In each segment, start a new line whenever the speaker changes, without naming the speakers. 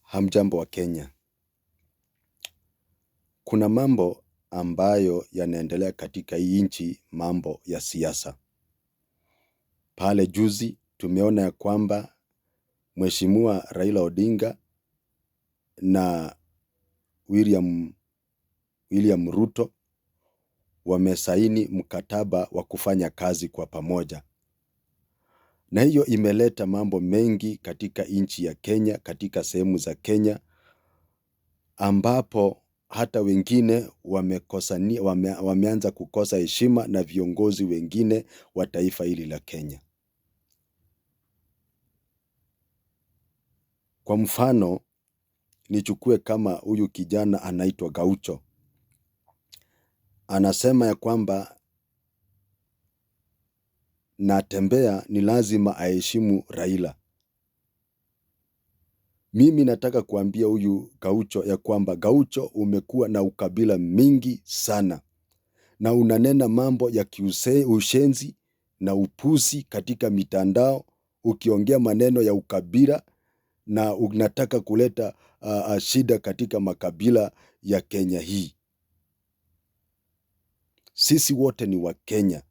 Hamjambo wa Kenya. Kuna mambo ambayo yanaendelea katika hii nchi, mambo ya siasa. Pale juzi tumeona ya kwamba Mheshimiwa Raila Odinga na William Ruto wamesaini mkataba wa kufanya kazi kwa pamoja. Na hiyo imeleta mambo mengi katika nchi ya Kenya, katika sehemu za Kenya, ambapo hata wengine wameanza kukosa heshima na viongozi wengine wa taifa hili la Kenya. Kwa mfano, nichukue kama huyu kijana anaitwa Gaucho. Anasema ya kwamba Natembeya ni lazima aheshimu Raila. Mimi nataka kuambia huyu Gaucho ya kwamba Gaucho, umekuwa na ukabila mingi sana, na unanena mambo ya ushenzi na upuzi katika mitandao, ukiongea maneno ya ukabila na unataka kuleta shida katika makabila ya Kenya hii. Sisi wote ni wa Kenya,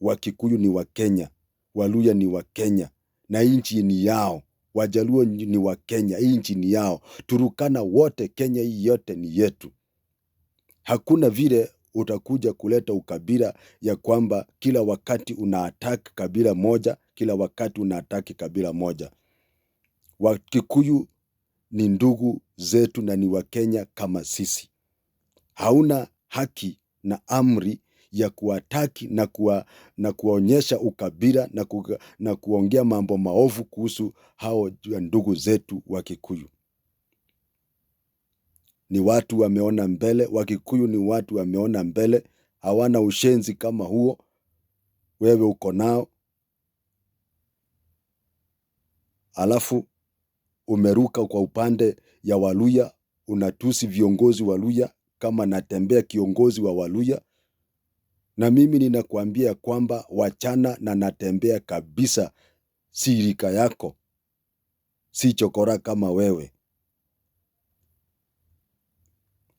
Wakikuyu ni wa Kenya, Waluya ni wa Kenya, na nchi ni yao. Wajaluo ni wa Kenya, nchi ni yao. Turukana wote, Kenya hii yote ni yetu. Hakuna vile utakuja kuleta ukabila ya kwamba kila wakati una-attack kabila moja, kila wakati una-attack kabila moja. Wakikuyu ni ndugu zetu na ni wa Kenya kama sisi. Hauna haki na amri ya kuwataki na kuonyesha ukabila na kuongea mambo maovu kuhusu hao ndugu zetu wa Kikuyu. Ni watu wameona mbele, Wakikuyu ni watu wameona mbele, hawana ushenzi kama huo wewe uko nao. Alafu umeruka kwa upande ya Waluya, unatusi viongozi Waluya kama Natembeya kiongozi wa Waluya. Na mimi ninakuambia kwamba wachana na Natembeya kabisa, si rika yako, si chokora kama wewe.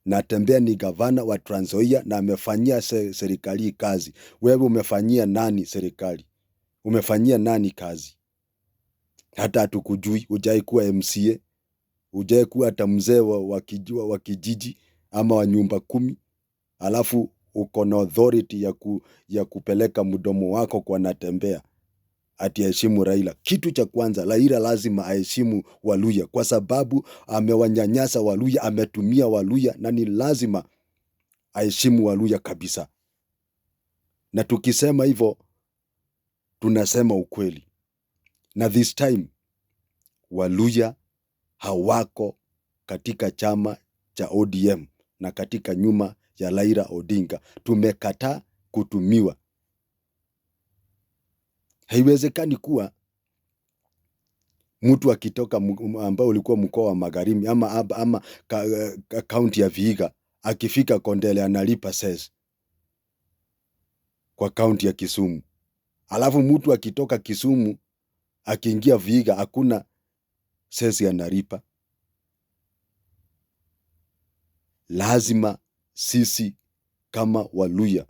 Natembeya ni gavana wa Trans Nzoia na amefanyia serikali kazi. Wewe umefanyia nani serikali? Umefanyia nani kazi? Hata hatukujui, hujai kuwa MCA, hujai kuwa hata mzee wa kijiji ama wa nyumba 10. Alafu uko na authority ya kupeleka mdomo wako kwa Natembeya ati aheshimu Raila. Kitu cha kwanza, Raila lazima aheshimu Waluya kwa sababu amewanyanyasa Waluya, ametumia Waluya, na ni lazima aheshimu Waluya kabisa. Na tukisema hivyo tunasema ukweli. Na this time Waluya hawako katika chama cha ODM na katika nyuma ya Raila Odinga. Tumekataa kutumiwa. Haiwezekani kuwa mtu akitoka ambao ulikuwa mkoa wa Magharibi ama kaunti ya Vihiga, akifika Kondele analipa cess kwa kaunti ya Kisumu. Alafu mtu akitoka Kisumu akiingia Vihiga hakuna cess analipa. Lazima sisi kama Waluya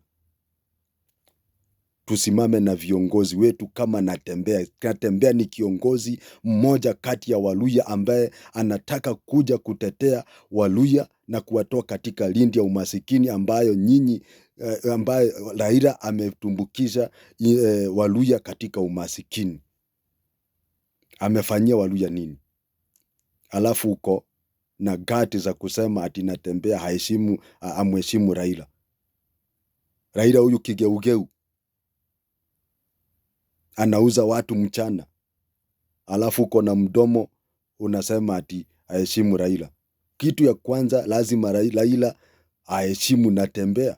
tusimame na viongozi wetu kama Natembeya. Natembeya ni kiongozi mmoja kati ya Waluya ambaye anataka kuja kutetea Waluya na kuwatoa katika lindi ya umasikini ambayo ambaye Raila ametumbukisha Waluya katika umasikini. Amefanyia Waluya nini? Alafu uko na gati za kusema ati Natembeya amheshimu Raila. Raila huyu kigeugeu anauza watu mchana. Alafu uko na mdomo unasema ati aheshimu Raila. Kitu ya kwanza, lazima Raila aheshimu Natembeya,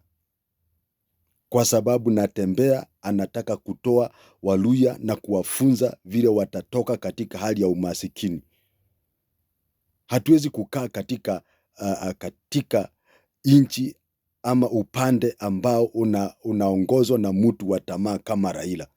kwa sababu Natembeya anataka kutoa Waluya na kuwafunza vile watatoka katika hali ya umasikini. Hatuwezi kukaa katika nchi ama upande ambao unaongozwa na mtu wa tamaa kama Raila.